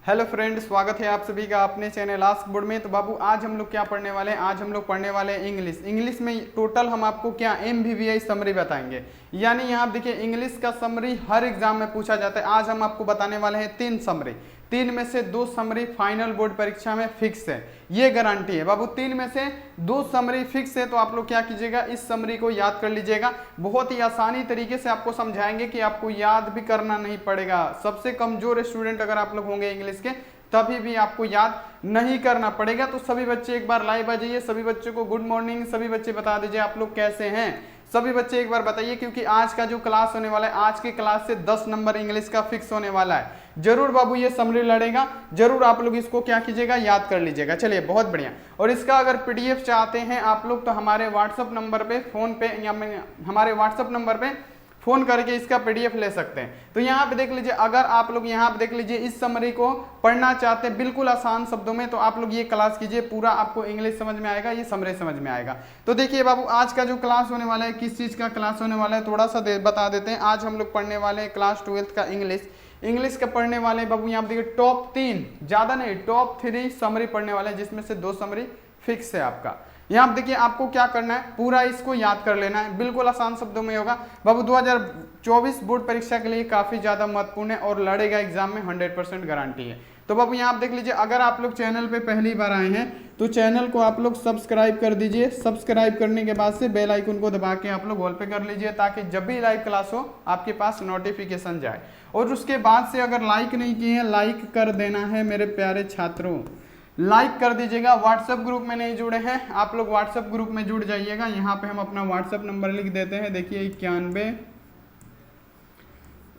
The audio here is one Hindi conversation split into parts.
हेलो फ्रेंड, स्वागत है आप सभी का अपने चैनल आस्क बोर्ड में। तो बाबू आज हम लोग क्या पढ़ने वाले हैं? आज हम लोग पढ़ने वाले हैं इंग्लिश में टोटल हम आपको क्या MVVI समरी बताएंगे। यानी यहाँ देखिए इंग्लिश का समरी हर एग्जाम में पूछा जाता है। आज हम आपको बताने वाले हैं 3 समरी, 3 में से 2 समरी फाइनल बोर्ड परीक्षा में फिक्स है, ये गारंटी है बाबू। 3 में से 2 समरी फिक्स है, तो आप लोग क्या कीजिएगा, इस समरी को याद कर लीजिएगा। बहुत ही आसानी तरीके से आपको समझाएंगे कि आपको याद भी करना नहीं पड़ेगा। सबसे कमजोर स्टूडेंट अगर आप लोग होंगे इंग्लिश के, तभी भी आपको याद नहीं करना पड़ेगा। तो सभी बच्चे एक बार लाइव आ जाइए। सभी बच्चों को गुड मॉर्निंग। सभी बच्चे बता दीजिए आप लोग कैसे हैं। सभी बच्चे एक बार बताइए, क्योंकि आज का जो क्लास होने वाला है, आज की क्लास से 10 नंबर इंग्लिश का फिक्स होने वाला है। जरूर बाबू ये समरी लड़ेगा, जरूर आप लोग इसको क्या कीजिएगा, याद कर लीजिएगा। चलिए बहुत बढ़िया। और इसका अगर PDF चाहते हैं आप लोग, तो हमारे व्हाट्सअप नंबर पे फोन पे या हमारे व्हाट्सअप नंबर पे फोन करके इसका PDF ले सकते हैं। तो यहाँ पे देख लीजिए, अगर आप लोग यहाँ पे देख लीजिए इस समरी को पढ़ना चाहते हैं बिल्कुल आसान शब्दों में, तो आप लोग ये क्लास कीजिए, पूरा आपको इंग्लिश समझ में आएगा, ये समरी समझ में आएगा। तो देखिए बाबू आज का जो क्लास होने वाला है, किस चीज का क्लास होने वाला है थोड़ा सा बता देते हैं। आज हम लोग पढ़ने वाले हैं क्लास 12th का इंग्लिश का पढ़ने वाले बाबू। यहाँ पे देखिए टॉप 3, ज्यादा नहीं, टॉप 3 समरी पढ़ने वाले हैं, जिसमें से 2 समरी फिक्स है आपका। यहाँ देखिए आपको क्या करना है, पूरा इसको याद कर लेना है, बिल्कुल आसान शब्दों में होगा बाबू। 2024 बोर्ड परीक्षा के लिए काफी ज्यादा महत्वपूर्ण है और लड़ेगा एग्जाम में, 100% गारंटी है। तो बाबू यहाँ आप देख लीजिए, अगर आप लोग चैनल पे पहली बार आए हैं तो चैनल को आप लोग सब्सक्राइब कर दीजिए। सब्सक्राइब करने के बाद से बेल आइकन को दबा के आप लोग ऑल पे कर लीजिए, ताकि जब भी लाइव क्लास हो आपके पास नोटिफिकेशन जाए। और उसके बाद से अगर लाइक नहीं किए हैं, लाइक कर देना है मेरे प्यारे छात्रों, लाइक कर दीजिएगा। व्हाट्सएप ग्रुप में नहीं जुड़े हैं आप लोग, व्हाट्सएप ग्रुप में जुड़ जाइएगा। यहाँ पे हम अपना व्हाट्सएप नंबर लिख देते हैं, देखिए 91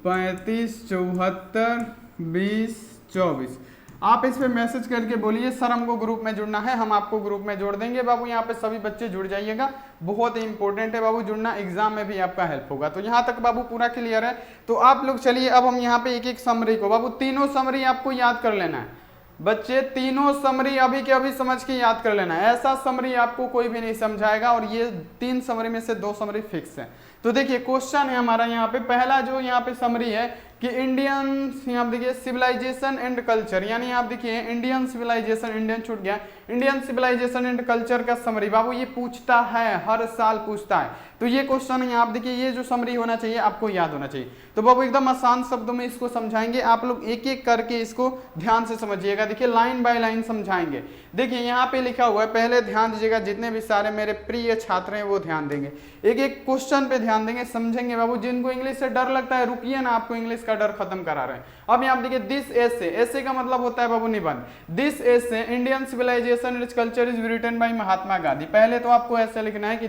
35 74 20 24। आप इस पे मैसेज करके बोलिए सर हमको ग्रुप में जुड़ना है, हम आपको ग्रुप में जोड़ देंगे बाबू। यहाँ पे सभी बच्चे जुड़ जाइएगा, बहुत ही इंपॉर्टेंट है बाबू जुड़ना, एग्जाम में भी आपका हेल्प होगा। तो यहाँ तक बाबू पूरा क्लियर है। तो आप लोग चलिए, अब हम यहाँ पे एक एक समरी को बाबू, तीनों समरी आपको याद कर लेना है बच्चे, तीनों समरी अभी के अभी समझ के याद कर लेना है। ऐसा समरी आपको कोई भी नहीं समझाएगा, और ये 3 समरी में से 2 समरी फिक्स है। तो देखिए क्वेश्चन है हमारा यहाँ पे, पहला जो यहाँ पे समरी है कि इंडियन, यहाँ देखिए सिविलाइजेशन एंड कल्चर, यानी आप देखिए इंडियन सिविलाइजेशन, इंडियन छूट गया, इंडियन सिविलाइजेशन एंड कल्चर का समरी बाबू ये पूछता है, हर साल पूछता है। तो ये क्वेश्चन है, आप देखिए ये जो समरी होना चाहिए आपको याद होना चाहिए। तो बाबू एकदम आसान शब्दों में इसको समझाएंगे, आप लोग एक एक करके इसको ध्यान से समझिएगा। देखिए लाइन बाय लाइन समझाएंगे। देखिए यहाँ पे लिखा हुआ है, पहले ध्यान दीजिएगा, जितने भी सारे मेरे प्रिय छात्र हैं वो ध्यान देंगे, एक एक क्वेश्चन पे ध्यान देंगे, समझेंगे बाबू। जिनको इंग्लिश से डर लगता है रुकिए ना, आपको इंग्लिश का डर खत्म करा रहे हैं। अब यहाँ देखिए दिस एसे का मतलब होता है बाबू निबंध। This essay Indian civilisation and culture is written by Mahatma Gandhi. पहले तो आपको ऐसे लिखना है कि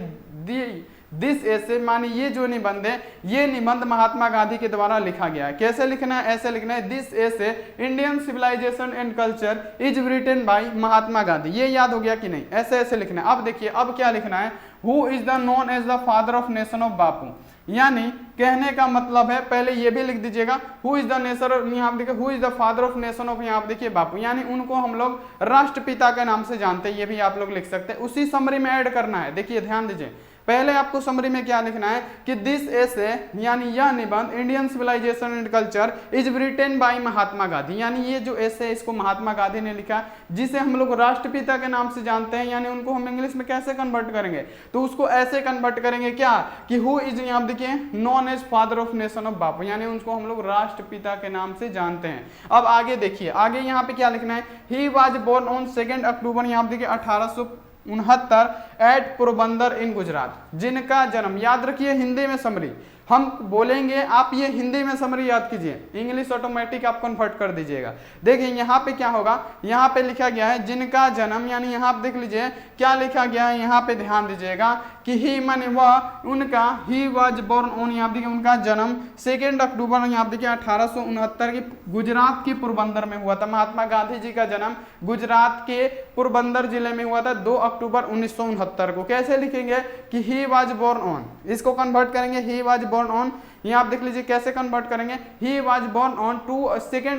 दिस एसे माने ये जो निबंध है, ये निबंध महात्मा गांधी के द्वारा लिखा गया है। कैसे लिखना है, ऐसे लिखना है, this essay Indian civilisation and culture is written by Mahatma Gandhi. ये याद हो गया कि नहीं, ऐसे ऐसे लिखना है। अब देखिए अब क्या लिखना है, who is the known as the father of nation of Bapu. यानी कहने का मतलब है, पहले ये भी लिख दीजिएगा, हु इज द नेशन, यहाँ देखिए who is the father of nation of, यहाँ देखिए बापू, यानी उनको हम लोग राष्ट्रपिता के नाम से जानते हैं। ये भी आप लोग लिख सकते हैं, उसी समरी में ऐड करना है। देखिए ध्यान दीजिए, पहले आपको समरी में क्या लिखना है कि दिस एसे यानी यह निबंध Indian civilisation and culture is written by Mahatma Gandhi, यानी ये जो एसे है इसको महात्मा गांधी ने लिखा, जिसे हम लोग राष्ट्रपिता के नाम से जानते हैं। यानी उनको हम इंग्लिश में कैसे कन्वर्ट करेंगे, तो उसको ऐसे कन्वर्ट करेंगे क्या कि हु इज, यहाँ देखिए known as father of nation of Bapu, यानी उनको हम लोग राष्ट्रपिता के नाम से जानते हैं। अब आगे देखिए, आगे यहाँ पे क्या लिखना है, ही वाज बोर्न ऑन 2 अक्टूबर, यहाँ देखिए 1869 एट पोरबंदर इन गुजरात, जिनका जन्म, याद रखिए हिंदी में समरी हम बोलेंगे, आप ये हिंदी में समरी याद कीजिए, इंग्लिश ऑटोमेटिक आप कन्वर्ट कर दीजिएगा। देखिए यहाँ पे क्या होगा, यहाँ पे लिखा गया है जिनका जन्म, यानी यहाँ पे देख लीजिए क्या लिखा गया है, यहाँ पे ध्यान दीजिएगा कि ही माने वह, उनका, ही वाज बोर्न ऑन, यहाँ देखिए उनका जन्म 2 अक्टूबर, यहाँ देखिए 1869 की गुजरात के पोरबंदर में हुआ था। महात्मा गांधी जी का जन्म गुजरात के पोरबंदर जिले में हुआ था 2 अक्टूबर 1969 को। कैसे लिखेंगे कि ही वाज बोर्न ऑन, इसको कन्वर्ट करेंगे, ही वाज बोर्न ऑन, यहाँ आप देख लीजिए कैसे कन्वर्ट करेंगे, ही वॉज बोर्न ऑन 2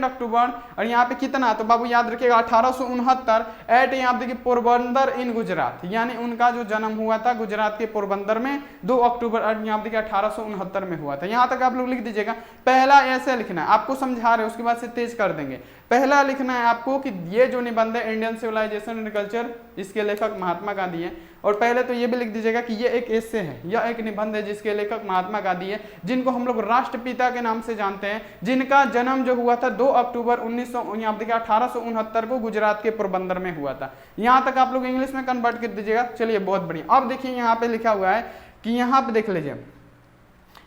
अक्टूबर, और यहाँ पे कितना, तो बाबू याद रखिएगा 1869 एट, यहाँ देखिए पोरबंदर इन गुजरात, यानी उनका जो जन्म हुआ था गुजरात के पोरबंदर में 2 अक्टूबर यहाँ देखिए 1869 में हुआ था। यहाँ तक आप लोग लिख दीजिएगा। पहला ऐसे लिखना है, आपको समझा रहे उसके बाद से तेज कर देंगे। पहला लिखना है आपको कि ये जो निबंध है इंडियन सिविलाइजेशन एंड कल्चर, इसके लेखक महात्मा गांधी है। और पहले तो ये भी लिख दीजिएगा कि ये एक एसे है, यह एक निबंध है जिसके लेखक महात्मा गांधी है, जिनको हम लोग राष्ट्रपिता के नाम से जानते हैं, जिनका जन्म जो हुआ था 2 अक्टूबर 1869 को गुजरात के पोरबंदर में हुआ था। यहाँ तक आप लोग इंग्लिश में कन्वर्ट कर दीजिएगा। चलिए बहुत बढ़िया। अब देखिए यहाँ पे लिखा हुआ है कि यहाँ पे देख लीजिए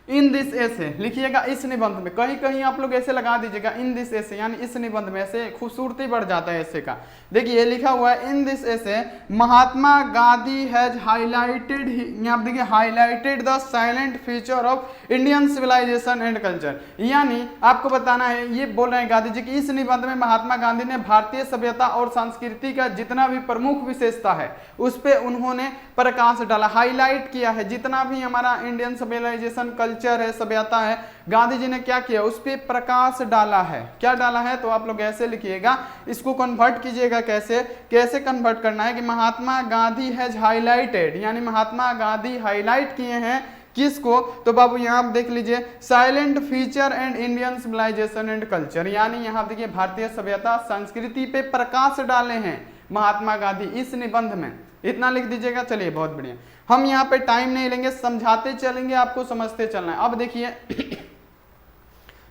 इन दिस ऐसे लिखिएगा, इस निबंध में, कहीं कहीं आप लोग ऐसे लगा दीजिएगा इन दिस ऐसे, यानी इस निबंध में, ऐसे खूबसूरती बढ़ जाता है ऐसे का। देखिए लिखा हुआ है इन दिस ऐसे महात्मा गांधी हैज हाईलाइटेड, यहाँ देखिए highlighted the silent feature of Indian civilisation and culture, यानी आपको बताना है, ये बोल रहे हैं गांधी जी की इस निबंध में महात्मा गांधी ने भारतीय सभ्यता और संस्कृति का जितना भी प्रमुख विशेषता है उस पर उन्होंने प्रकाश डाला, हाईलाइट किया है। जितना भी हमारा इंडियन सिविलाइजेशन कल्चर है, सभ्यता है, गांधी जी ने क्या किया, उस पर प्रकाश डाला है। क्या डाला है, तो आप लोग ऐसे लिखिएगा, इसको कन्वर्ट कीजिएगा। कैसे कैसे कन्वर्ट करना है कि महात्मा गांधी हैज हाईलाइटेड, यानी महात्मा गांधी हाईलाइट किए हैं किसको, तो बाबू यहाँ देख लीजिए silent feature and Indian civilisation and culture, यानी यहाँ देखिए भारतीय सभ्यता संस्कृति पे प्रकाश डाले हैं महात्मा गांधी इस निबंध में। इतना लिख दीजिएगा। चलिए बहुत बढ़िया। हम यहाँ पे टाइम नहीं लेंगे, समझाते चलेंगे, आपको समझते चलना है। अब देखिए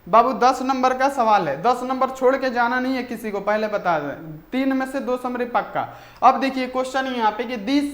बाबू 10 नंबर का सवाल है, 10 नंबर छोड़ के जाना नहीं है किसी को, पहले बता दें, 3 में से 2 समरी पक्का। अब देखिए क्वेश्चन यहाँ पे कि दिस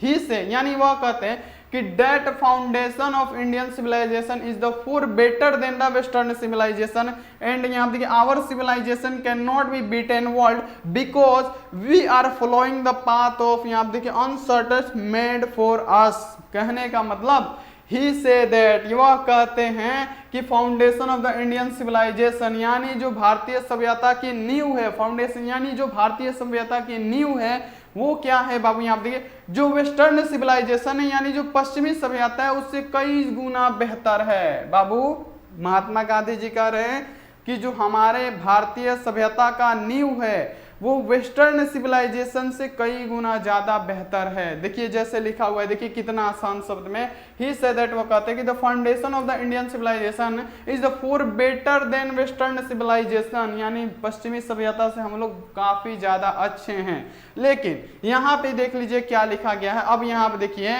ही से, यानी वह कहते हैं कि that foundation of Indian civilisation is the far better than the western civilisation and यहाँ देखिए our civilisation can not be beaten world because we are following the path of, यहाँ देखिए अनसर्टन मेड फॉर अस। कहने का मतलब ही से दैट, वह कहते हैं कि foundation of the Indian civilisation, यानी जो भारतीय सभ्यता की नींव है, फाउंडेशन यानी जो भारतीय सभ्यता की नींव है वो क्या है बाबू, यहाँ देखिए जो वेस्टर्न सिविलाइजेशन है, यानी जो पश्चिमी सभ्यता है उससे कई गुना बेहतर है। बाबू महात्मा गांधी जी कह रहे हैं कि जो हमारे भारतीय सभ्यता का नींव है वो वेस्टर्न सिविलाइजेशन से कई गुना ज्यादा बेहतर है। देखिए जैसे लिखा हुआ है, देखिए कितना आसान शब्द में, ही सेड दैट, वो कहते हैं कि the foundation of the Indian civilisation is the far better than western civilisation, यानी पश्चिमी सभ्यता से हम लोग काफी ज्यादा अच्छे हैं। लेकिन यहाँ पे देख लीजिए क्या लिखा गया है। अब यहाँ पे देखिए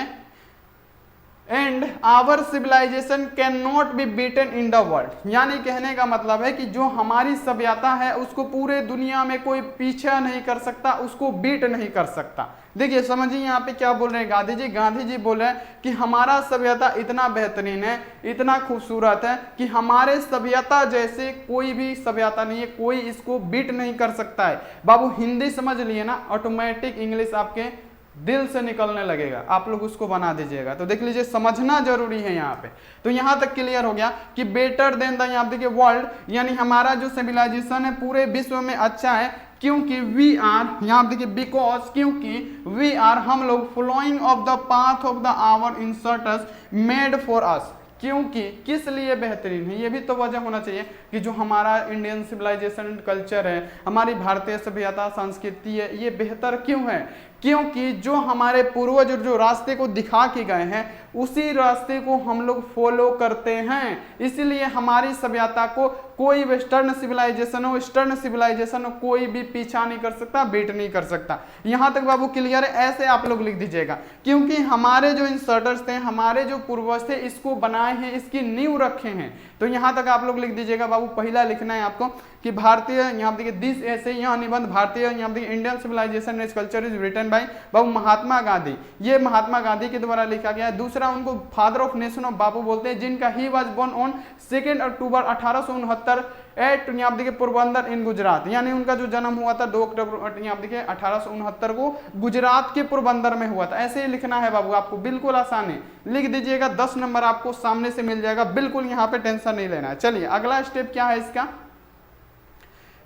and our civilisation can not be beaten in the world, यानी कहने का मतलब है कि जो हमारी सभ्यता है उसको पूरे दुनिया में कोई पीछा नहीं कर सकता, उसको बीट नहीं कर सकता। देखिए समझिए यहाँ पे क्या बोल रहे हैं गांधी जी, गांधी जी बोल रहे हैं कि हमारा सभ्यता इतना बेहतरीन है, इतना खूबसूरत है कि हमारे सभ्यता जैसे कोई भी सभ्यता नहीं है, कोई इसको बीट नहीं कर सकता है। बाबू हिंदी समझ लिए ना, ऑटोमेटिक इंग्लिश आपके दिल से निकलने लगेगा, आप लोग उसको बना दीजिएगा। तो देख लीजिए समझना जरूरी है यहाँ पे। तो यहाँ तक क्लियर हो गया कि बेटर देन द, यहाँ देखिए वर्ल्ड, यानी हमारा जो सिविलाइजेशन है पूरे विश्व में अच्छा है, क्योंकि वी आर, यहाँ देखिए बिकॉज, क्योंकि वी आर, हम लोग following of the path of the our ancestors made for us, क्योंकि किस लिए बेहतरीन है, ये भी तो वजह होना चाहिए कि जो हमारा इंडियन सिविलाइजेशन कल्चर है, हमारी भारतीय सभ्यता संस्कृति है, ये बेहतर क्यों है, क्योंकि जो हमारे पूर्वज जो रास्ते को दिखा के गए हैं उसी रास्ते को हम लोग फॉलो करते हैं। इसलिए हमारी सभ्यता को कोई वेस्टर्न सिविलाइजेशन हो, ईस्टर्न सिविलाइजेशन हो, कोई भी पीछा नहीं कर सकता, बीट नहीं कर सकता। यहाँ तक बाबू क्लियर है। ऐसे आप लोग लिख दीजिएगा, क्योंकि हमारे जो इंसर्टर्स थे, हमारे जो पूर्वज थे, इसको बनाए हैं, इसकी नींव रखे हैं। तो यहाँ तक आप लोग लिख दीजिएगा बाबू। पहला लिखना है आपको कि भारतीय, यहाँ देखिए दिस ऐसे, यह निबंध भारतीय, यहाँ देखिए Indian civilisation and culture is written by बाबू महात्मा गांधी, ये महात्मा गांधी के द्वारा लिखा गया है। दूसरा उनको फादर ऑफ नेशन ऑफ बाबू बोलते हैं, जिनका ही was born on 2 October 1869 at, यहाँ देखिए पोरबंदर इन गुजरात, यानी उनका जो जन्म हुआ था 2 अक्टूबर यहाँ देखिए 1869 को गुजरात के पोरबंदर में हुआ था। ऐसे ही लिखना है बाबू आपको, बिल्कुल आसान है, लिख दीजिएगा। 10 नंबर आपको सामने से मिल जाएगा, बिल्कुल यहाँ पे टेंशन नहीं लेना है। चलिए अगला स्टेप क्या है इसका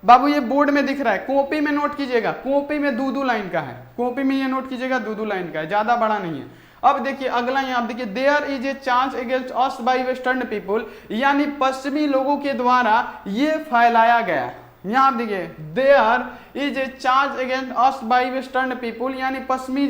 बाबू, ये बोर्ड में दिख रहा है, कॉपी में नोट कीजिएगा, कॉपी में 2-2 लाइन का है, कॉपी में ये नोट कीजिएगा 2-2 लाइन का है, ज्यादा बड़ा नहीं है। अब देखिए अगला यहाँ देखिए, there is a charge against us by western people, यानी पश्चिमी लोगों के द्वारा ये फैलाया गया। यहाँ देखिए there is a charge against us by western people, यानी पश्चिमी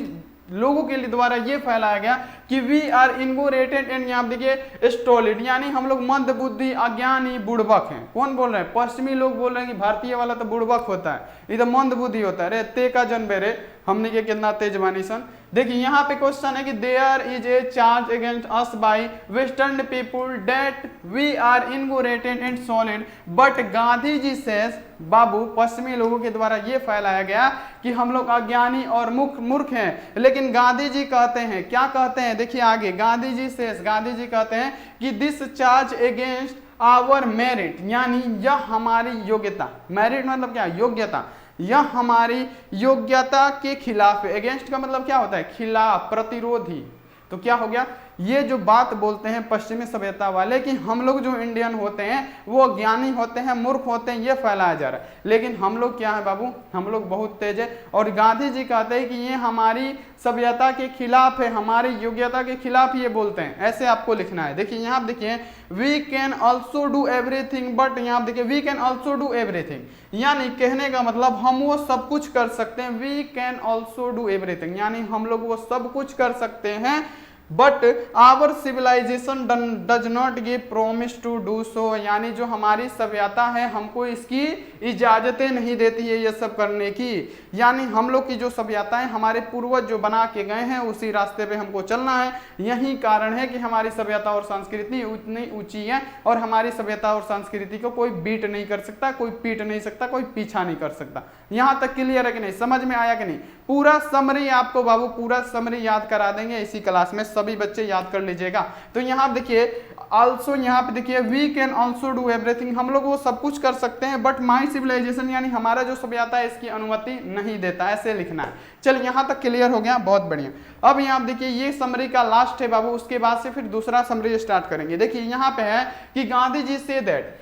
लोगों के लिए द्वारा ये फैलाया गया कि वी आर इनगोरेटेड एंड यहाँ देखिए स्टोलिड, यानी हम लोग मंद बुद्धि, अज्ञानी, बुड़बक हैं। कौन बोल रहे हैं? पश्चिमी लोग बोल रहे हैं कि भारतीय वाला तो बुड़बक होता है, ये तो मंद बुद्धि होता है। रे ते का जन बेरे, हमने के कितना तेज बानी सन। देखिए यहाँ पे क्वेश्चन है कि there is a charge against us by western people that we are invigorated and solid, but Gandhi ji says, बाबू पश्चिमी लोगों के द्वारा ये फैलाया गया कि हम लोग अज्ञानी और मूर्ख हैं, लेकिन गांधी जी कहते हैं, क्या कहते हैं? देखिए आगे गांधी जी सेज, गांधी जी कहते हैं कि this charge against our merit, यानी यह हमारी योग्यता, मेरिट मतलब क्या? योग्यता, यह हमारी योग्यता के खिलाफ है। अगेंस्ट का मतलब क्या होता है? खिलाफ, प्रतिरोधी। तो क्या हो गया? ये जो बात बोलते हैं पश्चिमी सभ्यता वाले कि हम लोग जो इंडियन होते हैं वो अज्ञानी होते हैं, मूर्ख होते हैं, ये फैलाया जा रहा है। लेकिन हम लोग क्या है बाबू? हम लोग बहुत तेज है। और गांधी जी कहते हैं कि ये हमारी सभ्यता के खिलाफ है, हमारी योग्यता के खिलाफ ये बोलते हैं। ऐसे आपको लिखना है। देखिए यहाँ देखिए, we can also do everything, but यहाँ देखिए we can also do everything, यानी कहने का मतलब हम वो सब कुछ कर सकते हैं। We can also do everything, यानी हम लोग वो सब कुछ कर सकते हैं, but our civilisation does not give promise to do so, यानी जो हमारी सभ्यता है हमको इसकी इजाजतें नहीं देती है ये सब करने की। यानी हम लोग की जो सभ्यता है, हमारे पूर्वज जो बना के गए हैं उसी रास्ते पे हमको चलना है। यही कारण है कि हमारी सभ्यता और संस्कृति उतनी ऊंची है और हमारी सभ्यता और संस्कृति को कोई बीट नहीं कर सकता, कोई पीट नहीं सकता, कोई पीछा नहीं कर सकता। यहाँ तक क्लियर है कि नहीं? समझ में आया कि नहीं? पूरा समरी आपको बाबू पूरा समरी याद करा देंगे इसी क्लास में, सभी बच्चे याद कर लीजिएगा। तो यहाँ देखिए आल्सो, यहाँ पे देखिए we can also do everything, हम लोग वो सब कुछ कर सकते हैं, बट माई सिविलाइजेशन यानी हमारा जो सभ्यता है इसकी अनुमति नहीं देता, ऐसे लिखना है। चल यहाँ तक क्लियर हो गया, बहुत बढ़िया। अब यहाँ देखिए ये समरी का लास्ट है बाबू, उसके बाद से फिर दूसरा समरी स्टार्ट करेंगे। देखिए यहाँ पे है कि गांधी जी से दैट,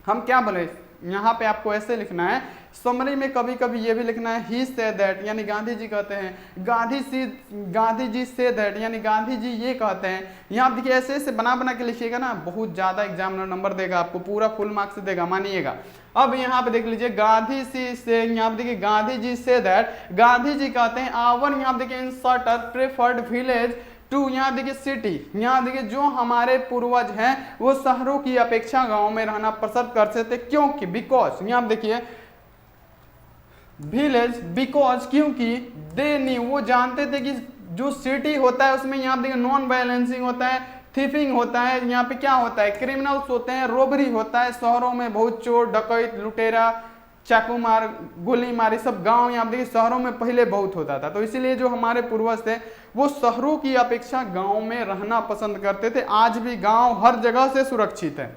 हम क्या बोले यहाँ पे आपको ऐसे लिखना है। समरी में कभी कभी ये भी लिखना है ही से दैट, यानी गांधी जी कहते हैं, गांधी जी से दैट, यानी गांधी जी ये कहते हैं। यहाँ देखिए ऐसे ऐसे बना बना के लिखिएगा ना, बहुत ज्यादा एग्जामिनर नंबर देगा आपको, पूरा फुल मार्क्स देगा, मानिएगा। अब यहाँ पे देख लीजिए गांधी जी से, यहाँ पे देखिए गांधी जी से दैट, गांधी जी कहते हैं आवर, यहाँ देखिए इंसर्टर प्रेफर्ड विलेज टू, यहाँ देखिए सिटी, यहाँ देखिए जो हमारे पूर्वज हैं वो शहरों की अपेक्षा गांव में रहना पसंद करते थे। क्योंकि बिकॉज, यहाँ देखिए विलेज, बिकॉज क्योंकि दे न्यू, वो जानते थे कि जो सिटी होता है उसमें यहाँ देखिए नॉन वायलेंसिंग होता है, थीफिंग होता है, यहाँ पे क्या होता है? क्रिमिनल्स होते हैं, रोबरी होता है, शहरों में बहुत चोर, डकैत, लुटेरा, चाकू मार, गोली मारी, सब गांव यहाँ देखिए शहरों में पहले बहुत होता था। तो इसीलिए जो हमारे पूर्वज थे वो शहरों की अपेक्षा गांव में रहना पसंद करते थे। आज भी गांव हर जगह से सुरक्षित है,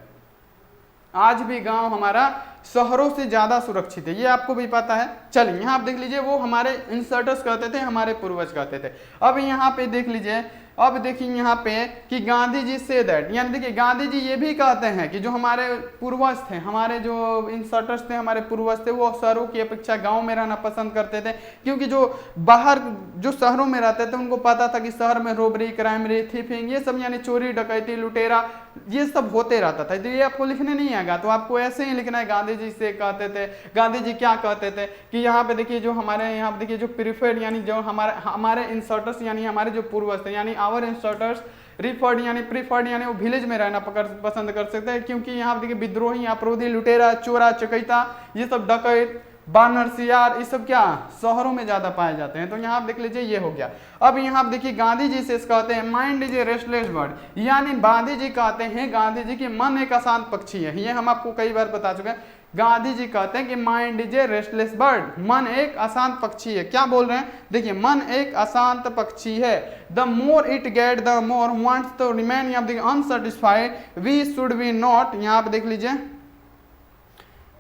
आज भी गांव हमारा शहरों से ज्यादा सुरक्षित है, ये आपको भी पता है। चलिए यहाँ आप देख लीजिए, वो हमारे इंसर्टर्स कहते थे, हमारे पूर्वज कहते थे। अब यहाँ पे देख लीजिए, अब देखिए यहाँ पे कि गांधी जी से दैट, यानी देखिए गांधी जी ये भी कहते हैं कि जो हमारे पूर्वज थे, हमारे जो इंसर्टर्स थे, हमारे पूर्वज थे, वो शहरों की अपेक्षा गांव में रहना पसंद करते थे। क्योंकि जो बाहर जो शहरों में रहते थे उनको पता था कि शहर में रोबरी, क्राइम, थीफिंग, ये सब यानी चोरी, डकैती, लुटेरा, ये सब होते रहता था। तो ये आपको लिखने नहीं आएगा, तो आपको ऐसे ही लिखना है गांधी जी से कहते थे। गांधी जी क्या कहते थे कि यहाँ पे देखिए जो हमारे यहाँ देखिए जो प्रीफर्ड, यानी जो हमारे इंसर्टर्स यानी हमारे जो पूर्वज थे, यानी आवर इंसर्टर्स रिफर्ड यानी प्रीफर्ड, यानी वो विलेज में रहना पसंद कर सकते हैं। क्योंकि यहाँ देखिए विद्रोही, अपराधी, लुटेरा, चोरा, चकैता, ये सब डकैत, बानर, सियार, ये सब क्या शहरों में ज्यादा पाए जाते हैं। तो यहाँ आप देख लीजिए ये हो गया। अब यहाँ आप देखिए गांधी जी से कहते हैं mind is a restless bird, यानी गांधी जी कहते हैं, गांधी जी की मन एक अशांत पक्षी है। ये हम आपको कई बार बता चुके हैं। गांधी जी कहते हैं कि mind is a restless bird, मन एक अशांत पक्षी है। क्या बोल रहे हैं? देखिए मन एक अशांत पक्षी है। The more it get the more wants to remain, यहाँ देखिए unsatisfied, we should be not, यहाँ पे देख लीजिए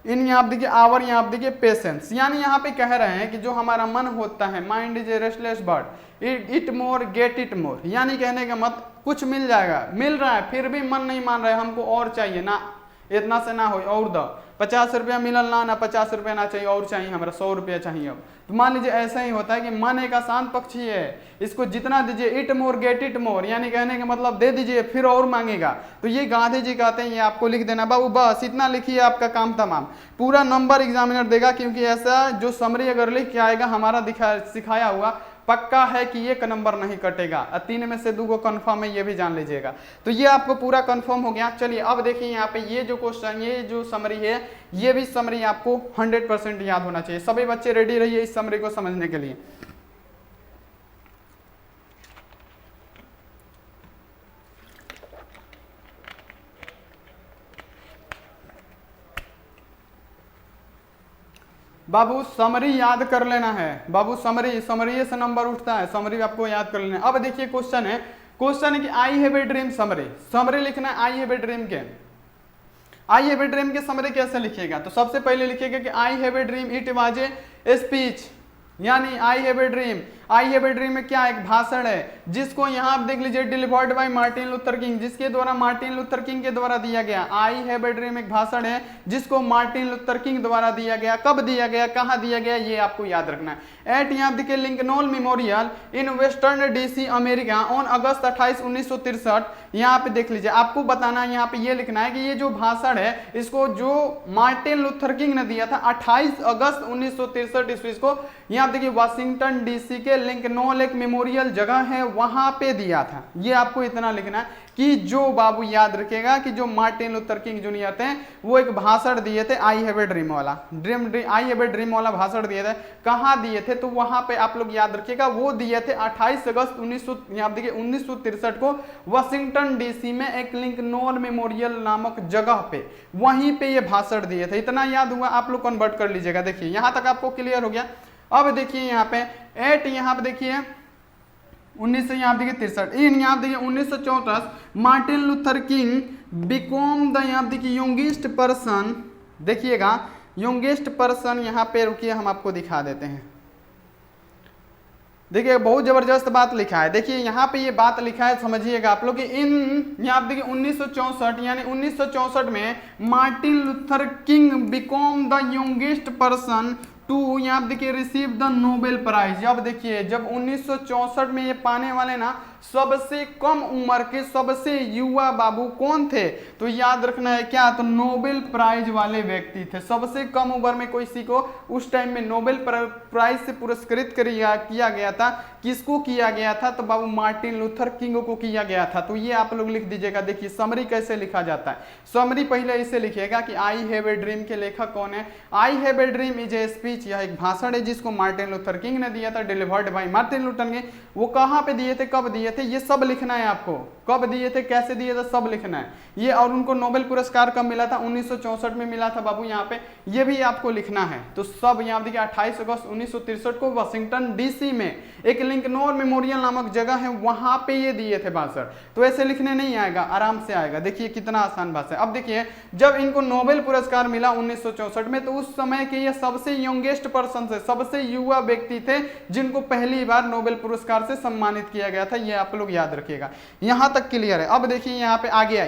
इन, यहाँ पे देखिए आवर, यहाँ पे देखिए पेशेंस, यानी यहाँ पे कह रहे हैं कि जो हमारा मन होता है, mind is a restless bird, it more get it more, यानी कहने का मत कुछ मिल जाएगा, मिल रहा है फिर भी मन नहीं मान रहा है, हमको और चाहिए ना, इतना से ना हो और दो 50 रुपया मिलल ना 50 रुपया ना चाहिए और चाहिए हमारा 100 रुपया चाहिए। अब तो मान लीजिए ऐसा ही होता है कि मन एक आसान पक्षी है, इसको जितना दीजिए it more get it more, यानी कहने का मतलब दे दीजिए फिर और मांगेगा। तो ये गांधी जी कहते हैं, ये आपको लिख देना बाबू, बस इतना लिखिए आपका काम तमाम। पूरा नंबर एग्जामिनर देगा, क्योंकि ऐसा जो समरी अगर लिख के आएगा हमारा सिखाया हुआ पक्का है कि एक नंबर नहीं कटेगा, 3 में से 2 को कंफर्म है, ये भी जान लीजिएगा। तो ये आपको पूरा कंफर्म हो गया। चलिए अब देखिए यहाँ पे ये जो क्वेश्चन, ये जो समरी है, ये भी समरी आपको 100% याद होना चाहिए। सभी बच्चे रेडी रहिए इस समरी को समझने के लिए। बाबू समरी याद कर लेना है बाबू, समरी से नंबर उठता है, समरी आपको याद कर लेना है। अब देखिए क्वेश्चन है कि I have a dream, summary लिखना है आई हैव ए ड्रीम के। आई हैव ए ड्रीम के समरी कैसे लिखिएगा? तो सबसे पहले लिखिएगा कि I have a dream it was a speech, यानी I have a dream. I have a dream में क्या एक भाषण है, जिसको यहाँ आप देख लीजिए delivered by Martin Luther king, जिसके द्वारा मार्टिन लूथर किंग के द्वारा दिया गया। आई हैव ए ड्रीम एक भाषण है जिसको मार्टिन लूथर किंग द्वारा दिया गया। कब दिया गया, कहाँ दिया गया, ये आपको याद रखना है। एट यहाँ देखिए Lincoln memorial in western DC America on August 28, 1963। यहाँ पे देख लीजिए, आपको बताना है, यहाँ पे ये लिखना है कि ये जो भाषण है इसको जो मार्टिन लूथर किंग ने दिया था 28 अगस्त 1963 ईस्वी को, यहाँ देखिए वाशिंगटन डीसी के लिंकन एक मेमोरियल जगह है वहां पे दिया था। ये आपको इतना लिखना है कि जो बाबू याद रखेगा कि जो मार्टिन लूथर किंग जूनियर थे वो एक भाषण दिए थे आई हैव ए ड्रीम वाला, आई हैव ए ड्रीम वाला भाषण दिए थे। कहाँ दिए थे? तो वहां पे आप लोग याद रखिएगा, वो दिए थे 28 अगस्त 1963 को वाशिंगटन डीसी में एक लिंकन मेमोरियल नामक जगह पे, वहीं पे ये भाषण दिए थे। इतना याद हुआ, आप लोग कन्वर्ट कर लीजिएगा। देखिए यहां तक आपको क्लियर हो गया। अब देखिए यहाँ पे एट, यहाँ पे देखिए 1964 Martin Luther King became the, यहाँ देखिए यंगेस्ट पर्सन, देखिएगा यंगेस्ट पर्सन, यहाँ पे रुकिए हम आपको दिखा देते हैं। देखिए बहुत जबरदस्त बात लिखा है। देखिए यहाँ पे ये बात लिखा है, समझिएगा आप लोग कि इन यहाँ देखिए 1964, यानी 1964 में Martin Luther King became the youngest person to, यहाँ देखिए रिसीव द नोबेल प्राइज। अब देखिए जब 1964 में ये पाने वाले ना सबसे कम उम्र के सबसे युवा बाबू कौन थे? तो याद रखना है क्या, तो नोबेल प्राइज वाले व्यक्ति थे। सबसे कम उम्र में किसी को उस टाइम में नोबेल प्राइज से पुरस्कृत किया गया था। किसको किया गया था? तो बाबू मार्टिन लूथर किंग को किया गया था। तो ये आप लोग लिख दीजिएगा। देखिए समरी कैसे लिखा जाता है। समरी पहले इसे लिखिएगा कि आई हैव ए ड्रीम के लेखक कौन है? I have a dream is a speech, यह एक भाषण है जिसको मार्टिन लूथर किंग ने दिया था, delivered by Martin Luther king. वो कहाँ पे दिए थे, कब दिए थे, ये सब लिखना है आपको। कब दिए थे, कैसे दिए थे, सब लिखना है ये। और उनको नोबेल पुरस्कार कब मिला था? 1964 में मिला था बाबू, यहाँ पे ये भी आपको लिखना है। तो सब यहाँ देखिए 28 अगस्त 1963 को वाशिंगटन डीसी में एक लिंकन मेमोरियल नामक जगह है, वहां पे ये दिए थे भाषण। तो ऐसे लिखने नहीं आएगा, आराम से आएगा। देखिए कितना आसान भाषा है। अब देखिए जब इनको नोबेल पुरस्कार मिला 1964 में, तो उस समय के ये सबसे यंगेस्ट पर्सन थे, सबसे युवा व्यक्ति थे जिनको पहली बार नोबेल पुरस्कार से सम्मानित किया गया था। ये आप लोग याद रखिएगा। यहां तक क्लियर है। अब देखिए यहाँ पे आगे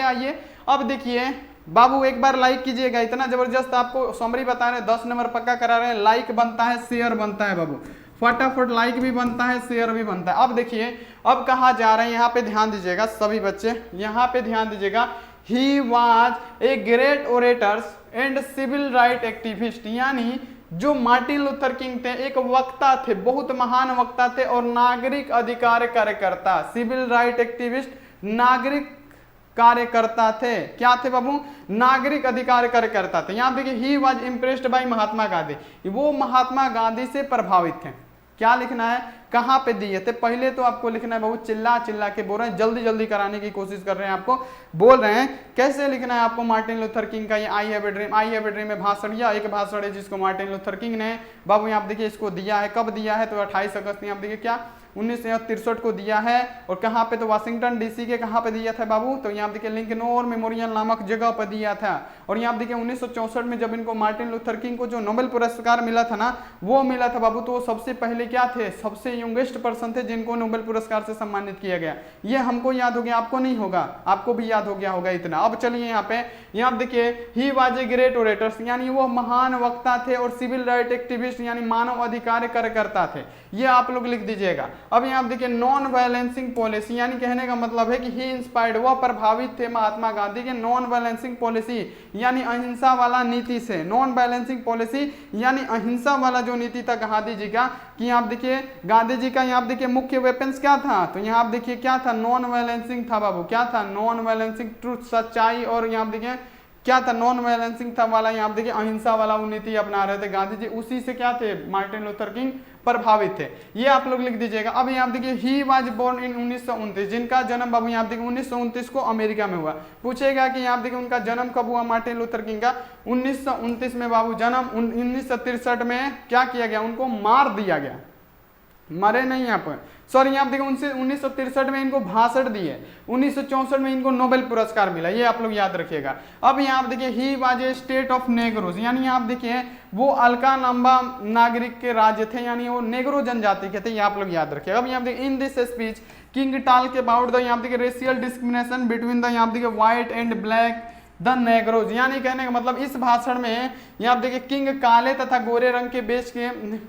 आइए। अब देखिए बाबू एक बार लाइक कीजिएगा। इतना जबरदस्त आपको समरी बता रहे हैं, 10 नंबर पक्का करा रहे हैं। लाइक बनता है, शेयर बनता है बाबू, फटाफट लाइक भी बनता है, शेयर भी बनता है। अब देखिए अब कहा जा रहे हैं, यहाँ पे ध्यान दीजिएगा सभी बच्चे, यहाँ पे ध्यान दीजिएगा। He was a great orators and civil right activist, यानी जो मार्टिन लूथर किंग थे एक वक्ता थे, बहुत महान वक्ता थे और नागरिक अधिकार कार्यकर्ता, सिविल राइट एक्टिविस्ट, नागरिक कार्यकर्ता थे। क्या थे बाबू? नागरिक अधिकार कार्यकर्ता थे। यहाँ देखिए he was impressed by Mahatma Gandhi, वो महात्मा गांधी से प्रभावित थे। क्या लिखना है, कहाँ पे दिए थे? पहले तो आपको लिखना है, बहुत चिल्ला के बोल रहे हैं, जल्दी जल्दी कराने की कोशिश कर रहे हैं, आपको बोल रहे हैं कैसे लिखना है आपको। मार्टिन लूथर किंग का ये आई हैव ए ड्रीम में भाषण, या एक भाषण है जिसको मार्टिन लूथर किंग ने बाबू यहाँ देखिए इसको दिया है। कब दिया है? तो 28 अगस्त, यहाँ देखिए क्या 1963 को दिया है। और कहाँ पे, तो वाशिंगटन डीसी के कहाँ पे दिया था बाबू, तो यहाँ देखिए लिंकन मेमोरियल नामक जगह पर दिया था। और यहाँ देखिए 1964 में जब इनको मार्टिन लूथर किंग को जो नोबेल पुरस्कार मिला था ना, वो मिला था बाबू, तो वो सबसे पहले क्या थे, सबसे यंगेस्ट पर्सन थे जिनको नोबेल पुरस्कार से सम्मानित किया गया। ये हमको याद हो गया, आपको नहीं होगा, आपको भी याद हो गया होगा इतना। अब चलिए यहाँ देखिए he was A great orators, यानी वो महान वक्ता थे और सिविल राइट एक्टिविस्ट यानी मानव अधिकार कार्यकर्ता थे, ये आप लोग लिख दीजिएगा। अब यहाँ देखिए नॉन वायलेंसिंग पॉलिसी, यानी कहने का मतलब है कि ही इंस्पायर्ड, वह प्रभावित थे महात्मा गांधी के नॉन वायलेंसिंग पॉलिसी यानी अहिंसा वाला नीति से। नॉन वायलेंसिंग पॉलिसी यानी अहिंसा वाला जो नीति था गांधी जी का, कि यहाँ देखिए गांधी जी का यहाँ देखिए मुख्य वेपन्स क्या था, तो यहाँ देखिए क्या था, नॉन वायलेंसिंग था बाबू, क्या था, नॉन वायलेंसिंग, ट्रुथ, सच्चाई, और यहाँ देखिए क्या था, नॉन वायलेंसिंग था वाला, यहाँ देखिए अहिंसा वाला वो नीति अपना रहे थे गांधी जी, उसी से क्या थे, मार्टिन लूथर किंग प्रभावित थे, ये आप लोग लिख दीजिएगा। अब यहाँ देखिए ही वाज बोर्न इन 1929, जिनका जन्म बाबू यहाँ देखिए 1929 को अमेरिका में हुआ। पूछेगा कि यहाँ देखिए उनका जन्म कब हुआ मार्टिन लूथर किंग का, 1929 में बाबू जन्म। 1963 में क्या किया गया, उनको मार दिया गया, मरे नहीं यहाँ पर, सॉरी यहाँ देखिए 1963 में इनको भाषण दिए, 1964 में इनको नोबेल पुरस्कार मिला, ये आप लोग याद रखिएगा। अब यहाँ देखिए he was a state of negroes, यानी आप देखिए वो अलका नंबा नागरिक के राज्य थे, यानी वो नेग्रो जनजाति के थे, ये आप लोग याद रखिएगा। अब यहाँ देखिए in this speech king talk about the यहाँ देखिए रेशियल डिस्क्रिमिनेशन बिटवीन द यहाँ देखिए व्हाइट एंड ब्लैक द नेग्रोज, यानी कहने का मतलब इस भाषण में यहाँ देखिए किंग काले तथा गोरे रंग के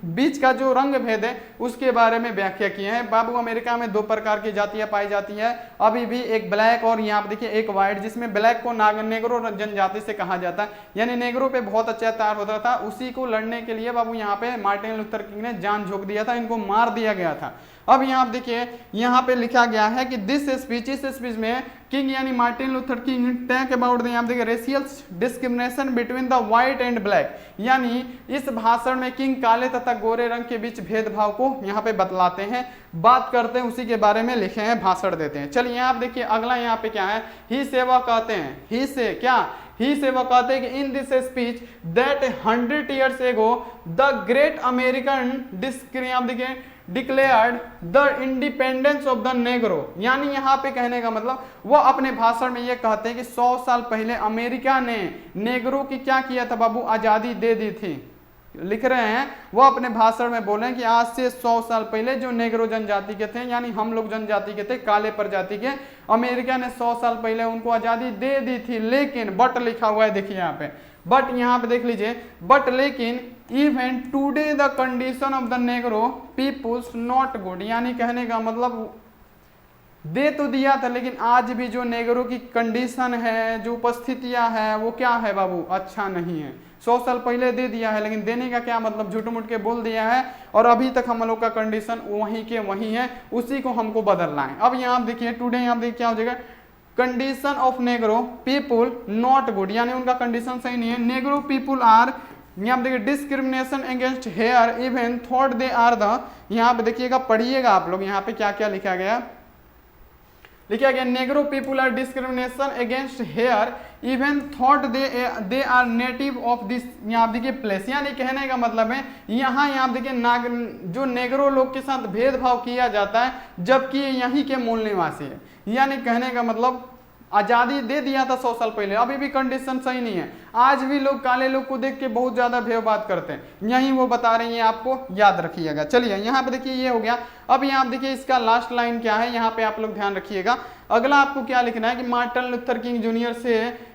बीच का जो रंग भेद है उसके बारे में व्याख्या किए हैं। बाबू अमेरिका में 2 प्रकार की जातियां पाई जाती है अभी भी, एक ब्लैक और यहाँ देखिए एक व्हाइट, जिसमें ब्लैक को नेग्रो जनजाति से कहा जाता है, यानी नेग्रो पे बहुत अत्याचार होता था, उसी को लड़ने के लिए बाबू यहाँ पे मार्टिन लूथर किंग ने जान झोंक दिया था, इनको मार दिया गया था। अब यहाँ देखिए यहाँ पे लिखा गया है कि दिस स्पीच, इस स्पीच में किंग यानी Martin Luther King talk about यहाँ देखिए racial discrimination between the white and black, यानी इस भाषण में किंग काले तथा गोरे रंग के बीच भेदभाव को यहाँ पे बतलाते हैं, बात करते हैं, उसी के बारे में लिखे हैं, भाषण देते हैं। चलिए यहाँ देखिए अगला यहाँ पे क्या है, ही सेवा कहते हैं, ही से क्या, ही सेवा कहते हैं कि in this speech that 100 years ago the great American declared the independence of the Negro, यानी यहाँ पे कहने का मतलब वो अपने भाषण में ये कहते हैं कि 100 साल पहले अमेरिका ने नेग्रो की क्या किया था बाबू, आजादी दे दी थी। लिख रहे हैं वो अपने भाषण में बोले कि आज से 100 साल पहले जो नेग्रो जनजाति के थे, यानी हम लोग जनजाति के थे, काले प्रजाति के, अमेरिका ने 100 साल पहले उनको आजादी दे दी थी, लेकिन बट लिखा हुआ है, देखिए यहाँ पे बट, यहाँ पे देख लीजिए बट, लेकिन even today the condition of the negro peoples not good, यानी कहने का मतलब दे तो दिया था लेकिन आज भी जो नेग्रो की कंडीशन है, जो उपस्थितियां है, वो क्या है बाबू, अच्छा नहीं है। 100 साल पहले दे दिया है लेकिन देने का क्या मतलब, झूठ मूठ के बोल दिया है, और अभी तक हम लोग का कंडीशन वहीं के वहीं है, उसी को हमको बदलना है। अब यहाँ देखिए टुडे, यहाँ देखिए क्या हो जाएगा, condition of Negro people not good, यानी उनका कंडीशन सही नहीं है। नेग्रो पीपुल आर, यहाँ देखिए discrimination against here even thought they are the, यहाँ पे देखिएगा, पढ़िएगा आप लोग, यहाँ पे क्या क्या लिखा गया, लिखा गया negro people are discrimination against here even thought they are native of this, यहाँ देखिए प्लेस, यानी कहने का मतलब है यहाँ देखिए जो नेग्रो लोग के साथ भेदभाव किया जाता है जबकि यहीं के मूल निवासी है, यानी कहने का मतलब आजादी दे दिया था 100 साल पहले, अभी भी कंडीशन सही नहीं है, आज भी लोग काले लोग को देख के बहुत ज्यादा भेदभाव करते हैं, यही वो बता रही है, आपको याद रखिएगा। चलिए यहाँ पे देखिए ये हो गया। अब यहाँ देखिए इसका लास्ट लाइन क्या है, यहाँ पे आप लोग ध्यान रखिएगा। अगला आपको क्या लिखना है कि मार्टिन लूथर किंग जूनियर से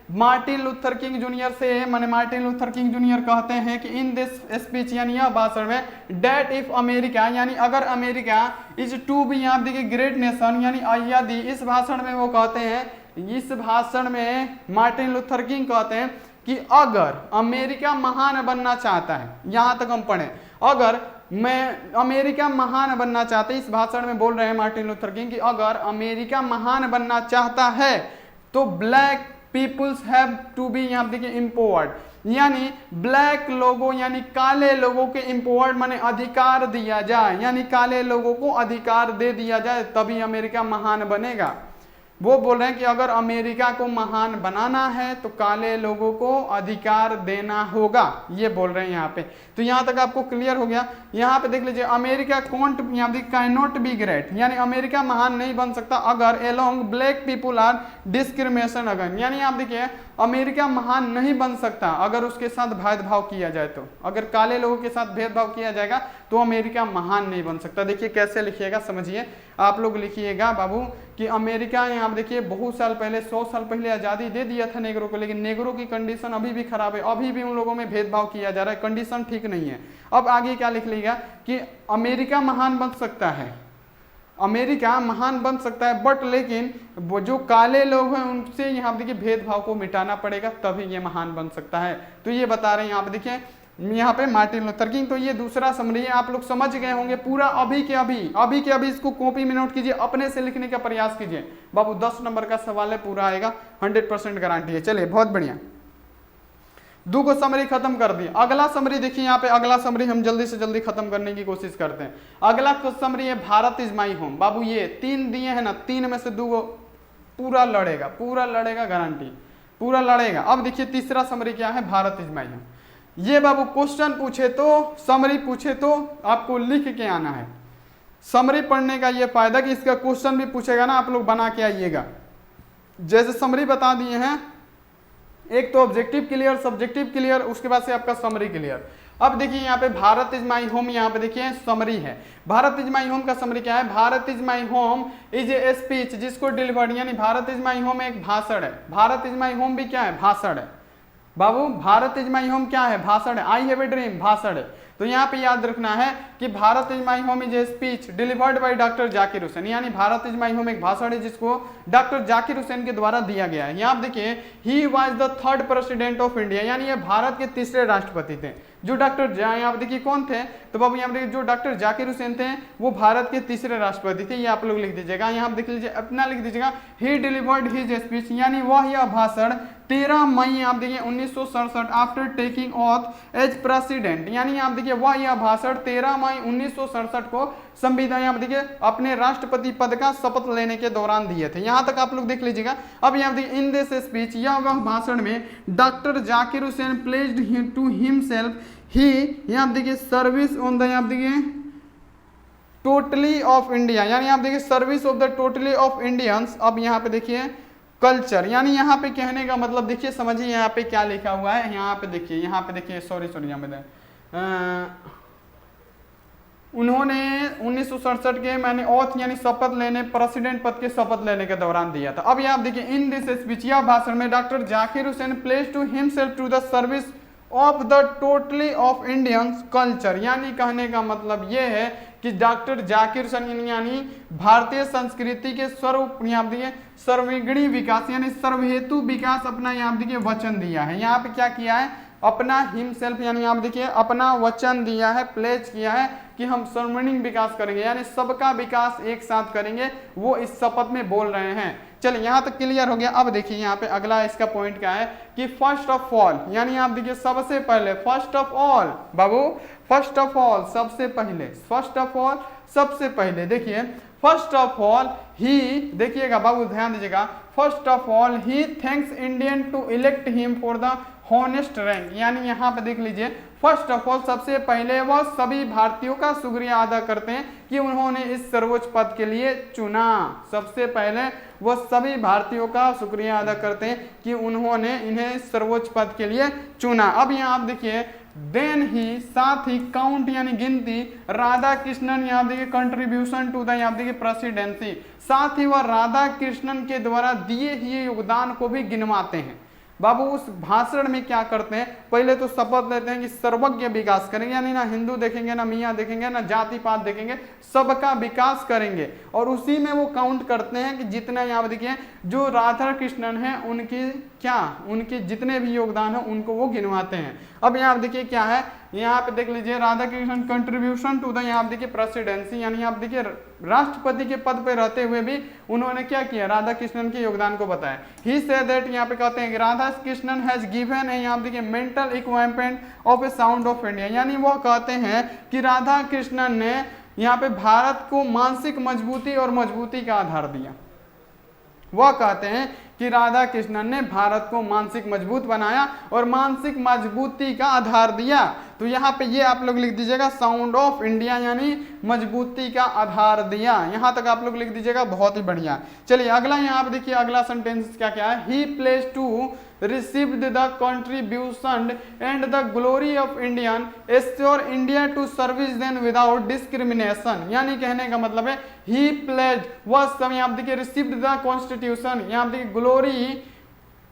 माने मार्टिन लूथर किंग जूनियर कहते हैं कि इन दिस स्पीच, यानी यह भाषण में, डेट इफ अमेरिका, यानी अगर अमेरिका इज टू बी, यहाँ देखिए ग्रेट नेशन, यानी यदि, इस भाषण में वो कहते हैं, इस भाषण में मार्टिन लूथर किंग कहते हैं कि अगर अमेरिका महान बनना चाहता है, यहां तक हम पढ़े, अगर मैं अमेरिका महान बनना चाहते, इस भाषण में बोल रहे हैं मार्टिन लूथर किंग कि अगर अमेरिका महान बनना चाहता है तो black peoples have to be, यहाँ देखिए इम्पावर्ड, यानी ब्लैक लोगों यानी काले लोगों के इम्पावर्ड माने अधिकार दिया जाए, यानी काले लोगों को अधिकार दे दिया जाए, तभी अमेरिका महान बनेगा। वो बोल रहे हैं कि अगर अमेरिका को महान बनाना है तो काले लोगों को अधिकार देना होगा, ये बोल रहे हैं यहाँ पे। तो यहाँ तक आपको क्लियर हो गया। यहाँ पे देख लीजिए, अमेरिका कॉन्ट यहाँ पे कैन नॉट बी ग्रेट, यानी अमेरिका महान नहीं बन सकता अगर along black people are discrimination again, यानी आप देखिए अमेरिका महान नहीं बन सकता अगर उसके साथ भेदभाव किया जाए। तो अगर काले लोगों के साथ भेदभाव किया जाएगा तो अमेरिका महान नहीं बन सकता। देखिए कैसे लिखिएगा, समझिए आप लोग लिखिएगा बाबू कि अमेरिका यहाँ देखिए बहुत साल पहले 100 साल पहले आज़ादी दे दिया था नेगरों को, लेकिन नेगरों की कंडीशन अभी भी खराब है, अभी भी उन लोगों में भेदभाव किया जा रहा है, कंडीशन ठीक नहीं है। अब आगे क्या लिख लीजिएगा कि अमेरिका महान बन सकता है, अमेरिका महान बन सकता है, बट लेकिन वो जो काले लोग हैं उनसे यहाँ देखिए भेदभाव को मिटाना पड़ेगा, तभी ये महान बन सकता है। तो ये बता रहे हैं यहाँ पे देखिए, यहाँ पे मार्टिन लूथर किंग। तो ये दूसरा समरी है, आप लोग समझ गए होंगे पूरा। अभी के अभी इसको कॉपी में नोट कीजिए, अपने से लिखने का प्रयास कीजिए बाबू। 10 नंबर का सवाल है, पूरा आएगा, 100% गारंटी है। चलिए बहुत बढ़िया, 2 को समरी खत्म कर दी। अगला समरी देखिए, यहाँ पे अगला समरी हम जल्दी से जल्दी खत्म करने की कोशिश करते हैं। अगला समरी है भारत इज माई होम। बाबू ये 3 दिए हैं ना, 3 में से 2 को पूरा लड़ेगा गारंटी, पूरा लड़ेगा। अब देखिए तीसरा समरी क्या है, भारत इज माई होम। ये बाबू क्वेश्चन पूछे तो, समरी पूछे तो आपको लिख के आना है। समरी पढ़ने का ये फायदा कि इसका क्वेश्चन भी पूछेगा ना, आप लोग बना के आइएगा। जैसे समरी बता दिए हैं, एक तो ऑब्जेक्टिव क्लियर, सब्जेक्टिव क्लियर, उसके बाद से आपका समरी क्लियर। अब देखिए यहाँ पे भारत इज माई होम, यहाँ पे देखिए समरी है। भारत इज माई होम का समरी क्या है, Bharat is my home is a speech जिसको डिलीवर्ड, यानी भारत इज माई होम एक भाषण है। भारत इज माई होम भी क्या है, भाषण है बाबू। भारत इज माई होम क्या है, भाषण है। आई हैव ए ड्रीम भाषण है। तो यहाँ पे याद रखना है कि Bharat is my home is a speech delivered by doctor Zakir Hussain, यानी भारत इज माई होम एक भाषण है जिसको डॉक्टर जाकिर हुसैन के द्वारा दिया गया है। यहाँ आप देखिए, he was the 3rd president of India, यानी ये भारत के तीसरे राष्ट्रपति थे। जो डॉक्टर यहाँ पे देखिए कौन थे, तो बाबू यहाँ पे जो डॉक्टर जाकिर हुसैन थे वो भारत के तीसरे राष्ट्रपति थे। ये आप लोग लिख दीजिएगा, यहाँ देख लीजिए, अपना लिख दीजिएगा, ही डिलीवर्ड हिज स्पीच, यानी वह यह भाषण 13 मई आप देखिए 1967 after taking oath as president, यानी आप देखिए वह यह भाषण 13 मई 1967 को संविधान यहाँ देखिए अपने राष्ट्रपति पद का शपथ लेने के दौरान दिए थे। यहाँ तक आप लोग देख लीजिएगा। अब यहाँ देखिए इन दिस स्पीच, यह वह भाषण में doctor Zakir Hussain placed to himself ही यहाँ देखिए सर्विस ऑन द यहाँ देखिए टोटली ऑफ इंडिया, यानी आप देखिए service of the totally of Indians. अब यहाँ पे देखिए कल्चर, यानी यहाँ पे कहने का मतलब देखिए, समझिए यहाँ पे क्या लिखा हुआ है। यहाँ पे देखिए सॉरी यहाँ पे उन्होंने 1967 के मैंने ऑथ यानी शपथ लेने, प्रेसिडेंट पद के शपथ लेने के दौरान दिया था। अब यहाँ देखिए इन दिस स्पीच, यह भाषण में doctor Zakir Hussain place to himself to the service of the totally of Indians culture, यानी कहने का मतलब ये है कि डॉक्टर जाकिर हुसैन यानी भारतीय संस्कृति के सर्वग्णी विकास यानी सर्वहेतु विकास अपना यहाँ देखिए वचन दिया है। यहाँ पे क्या किया है, अपना हिमसेल्फ यानी आप देखिए अपना वचन दिया है, प्लेज किया है कि हम सर्वग्णी विकास करेंगे, यानी सबका विकास एक साथ करेंगे, वो इस शपथ में बोल रहे हैं। चलिए यहाँ तक क्लियर हो गया। अब देखिए यहाँ पे अगला इसका पॉइंट क्या है कि फर्स्ट ऑफ ऑल, यानी आप देखिए सबसे पहले, first of all Babu, first of all सबसे पहले, फर्स्ट ऑफ ऑल सबसे पहले, देखिए फर्स्ट ऑफ ऑल ही, देखिएगा बाबू ध्यान दीजिएगा, first of all he thanks Indian to elect him for the honest rank, यानी यहाँ पे देख लीजिए फर्स्ट ऑफ ऑल सबसे पहले वह सभी भारतीयों का शुक्रिया अदा करते हैं कि उन्होंने इस सर्वोच्च पद के लिए चुना। सबसे पहले वह सभी भारतीयों का शुक्रिया अदा करते हैं कि उन्होंने इन्हें सर्वोच्च पद के लिए चुना। अब यहाँ आप देखिए देन ही, साथ ही काउंट यानी गिनती, राधा कृष्णन यहाँ देखिए कंट्रीब्यूशन टू द यहाँ देखिए प्रेसिडेंसी, साथ ही वह राधा कृष्णन के द्वारा दिए हुए योगदान को भी गिनवाते हैं। बाबू उस भाषण में क्या करते हैं, पहले तो शपथ लेते हैं कि सर्वज्ञ विकास करेंगे, यानी ना हिंदू देखेंगे, ना मियाँ देखेंगे, ना जाति पात देखेंगे, सबका विकास करेंगे। और उसी में वो काउंट करते हैं कि जितना यहाँ देखिए जो राधा कृष्णन है उनकी क्या, उनके जितने भी योगदान है उनको वो गिनवाते हैं। अब यहाँ देखिए क्या है, यहाँ पे देख लीजिए Radha Krishnan contribution to the यहाँ देखिए प्रेसिडेंसी, यानी आप देखिए राष्ट्रपति के पद पे रहते हुए भी उन्होंने क्या किया, राधा कृष्णन के योगदान को बताया। ही से दैट, यहाँ पे कहते हैं कि राधा कृष्णन हैज गिवन है यहाँ देखिए mental equipment of A sound of India, यानी वह कहते हैं कि राधा कृष्णन ने यहाँ पे भारत को मानसिक मजबूती और मजबूती का आधार दिया। वह कहते हैं कि राधा कृष्णन ने भारत को मानसिक मजबूत बनाया और मानसिक मजबूती का आधार दिया। तो यहाँ पे ये आप लोग लिख दीजिएगा साउंड ऑफ इंडिया, यानी मजबूती का आधार दिया। यहाँ तक आप लोग लिख दीजिएगा, बहुत ही बढ़िया। चलिए अगला यहाँ पे देखिए, अगला सेंटेंस क्या क्या है। He place to received the contribution and the glory of Indian assure India to service them without discrimination। यानी कहने का मतलब है he pledged, वह सब यहाँ देखिए received the constitution, यहाँ देखिए glory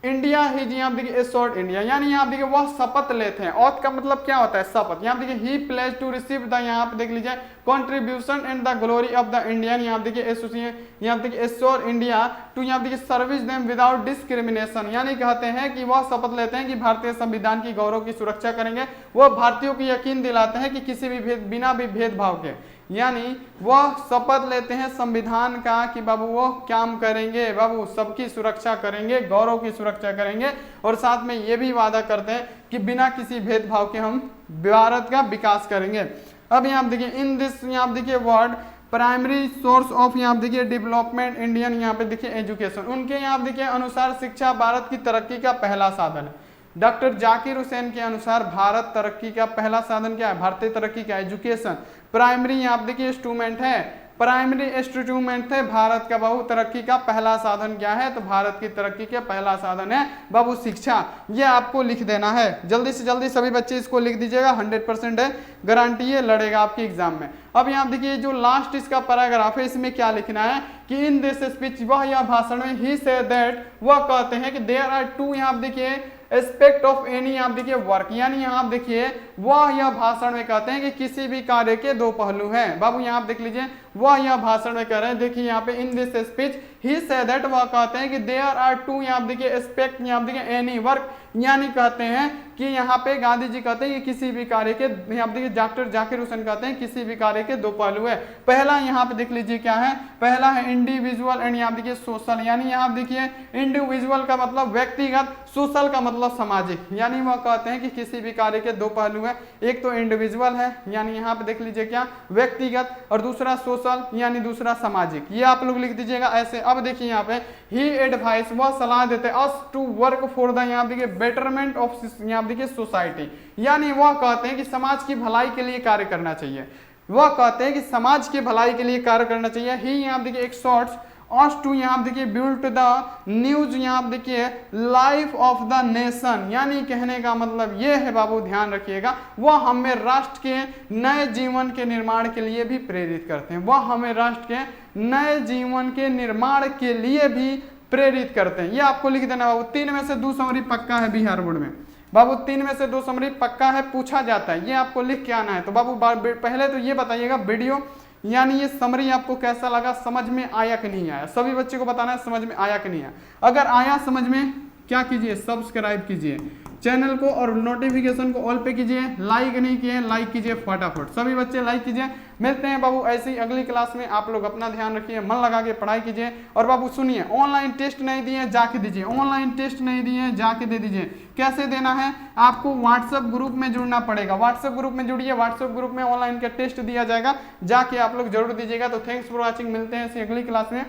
इंडिया ही जी, यहाँ देखिए एश्योर्ड इंडिया, यानी यहाँ देखिए वह शपथ लेते हैं। ऑथ का मतलब क्या होता है, शपथ। यहाँ देखिए he pledge to receive the, यहाँ पे देख लीजिए contribution and the glory of the Indian, यहाँ देखिए एसोसिएशन, यहाँ देखिए एश्योर इंडिया टू, यहाँ देखिए सर्विस देम विदाउट डिस्क्रिमिनेशन, यानी कहते हैं कि वह शपथ लेते हैं कि भारतीय संविधान की गौरव की सुरक्षा करेंगे। वह भारतीयों को यकीन दिलाते हैं कि किसी भी बिना भी भेदभाव के, यानी वह शपथ लेते हैं संविधान का कि बाबू वो काम करेंगे, बाबू सबकी सुरक्षा करेंगे, गौरव की सुरक्षा करेंगे, और साथ में ये भी वादा करते हैं कि बिना किसी भेदभाव के हम भारत का विकास करेंगे। अब यहाँ देखिए इन दिस, यहाँ देखिए वर्ड प्राइमरी सोर्स ऑफ, यहाँ देखिए डेवलपमेंट इंडियन, यहाँ पे देखिए एजुकेशन, उनके यहाँ देखिए अनुसार शिक्षा भारत की तरक्की का पहला साधन है। डॉक्टर जाकिर हुसैन के अनुसार भारत तरक्की का पहला साधन क्या है, भारतीय तरक्की का एजुकेशन। प्राइमरी यहाँ देखिए इंस्ट्रूमेंट है, प्राइमरी इंस्ट्रूमेंट है भारत का बाबू तरक्की का पहला साधन क्या है, तो भारत की तरक्की का पहला साधन है बाबू शिक्षा। ये आपको लिख देना है, जल्दी से जल्दी सभी बच्चे इसको लिख दीजिएगा, 100% है, गारंटी ये लड़ेगा आपके एग्जाम में। अब यहाँ देखिए जो लास्ट इसका पैराग्राफ है, इसमें क्या लिखना है कि इन दिस स्पीच, वह यह भाषण में ही से दैट, वह कहते हैं कि देयर आर टू, यहाँ देखिए एस्पेक्ट ऑफ एनी, आप देखिए वर्क, यानी यहाँ देखिए वह यह भाषण में कहते हैं कि किसी भी कार्य के दो पहलू हैं। बाबू यहाँ आप देख लीजिए, वह यह भाषण में कह रहे हैं, देखिए यहाँ पे in this speech he say that, वह कहते हैं कि देयर आर टू, यहाँ देखिए एस्पेक्ट, यहाँ देखिए एनी वर्क, यानी कहते हैं कि यहाँ पे गांधी जी कहते हैं कि किसी भी कार्य के, यहाँ देखिए डॉक्टर जाकिर हुसैन कहते हैं किसी भी कार्य के दो पहलू है। पहला यहाँ पे देख लीजिए क्या है, पहला है इंडिविजुअल एंड यहाँ देखिए सोशल, यानी यहाँ देखिए इंडिविजुअल का मतलब व्यक्तिगत, सोशल का मतलब सामाजिक, यानी वह कहते हैं कि किसी भी कार्य के दो पहलू है, एक तो इंडिविजुअल है, यानी यहाँ पे देख लीजिए क्या व्यक्तिगत, और दूसरा सोशल, यानी दूसरा सामाजिक। ये आप लोग लिख दीजिएगा ऐसे। अब देखिए यहाँ पे ही एडवाइस, वह सलाह देते us to work for the, यहाँ देखिए बेटरमेंट ऑफ, यहाँ देखिए सोसाइटी, यानी वह कहते हैं कि समाज की भलाई के लिए कार्य करना चाहिए। वह कहते हैं कि समाज की भलाई के लिए कार्य करना चाहिए। ही यहाँ देखिए एक शॉर्ट्स अस टू, यहाँ देखिए बिल्ड द न्यूज, यहाँ देखिए लाइफ ऑफ द नेशन, यानी कहने का मतलब ये है बाबू, ध्यान रखिएगा, वह हमें राष्ट्र के नए जीवन के निर्माण के लिए भी प्रेरित करते हैं। वह हमें राष्ट्र के नए जीवन के निर्माण के लिए भी प्रेरित करते हैं। ये आपको लिख देना बाबू। 3 में से 2 समरी पक्का है बिहार बोर्ड में बाबू, 3 में से 2 समरी पक्का है, पूछा जाता है, ये आपको लिख के आना है। तो बाबू पहले तो ये बताइएगा वीडियो, यानी ये समरी आपको कैसा लगा, समझ में आया कि नहीं आया, सभी बच्चे को बताना है समझ में आया कि नहीं आया। अगर आया समझ में, क्या कीजिए, सब्सक्राइब कीजिए चैनल को और नोटिफिकेशन को ऑल पे कीजिए। लाइक नहीं किए, लाइक कीजिए फटाफट, सभी बच्चे लाइक कीजिए। मिलते हैं बाबू ऐसे ही अगली क्लास में। आप लोग अपना ध्यान रखिए, मन लगा के पढ़ाई कीजिए। और बाबू सुनिए, ऑनलाइन टेस्ट नहीं दिए जाके दीजिए, ऑनलाइन टेस्ट नहीं दिए जाके दे दीजिए। कैसे देना है, आपको व्हाट्सएप ग्रुप में जुड़ना पड़ेगा, व्हाट्सएप ग्रुप में जुड़िए, व्हाट्सएप ग्रुप में ऑनलाइन का टेस्ट दिया जाएगा, जाके आप लोग जरूर दीजिएगा। तो थैंक्स फॉर वॉचिंग, मिलते हैं ऐसी अगली क्लास में।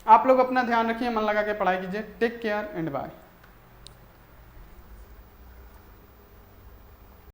आप लोग अपना ध्यान रखिए, मन लगा के पढ़ाई कीजिए। Take care and bye.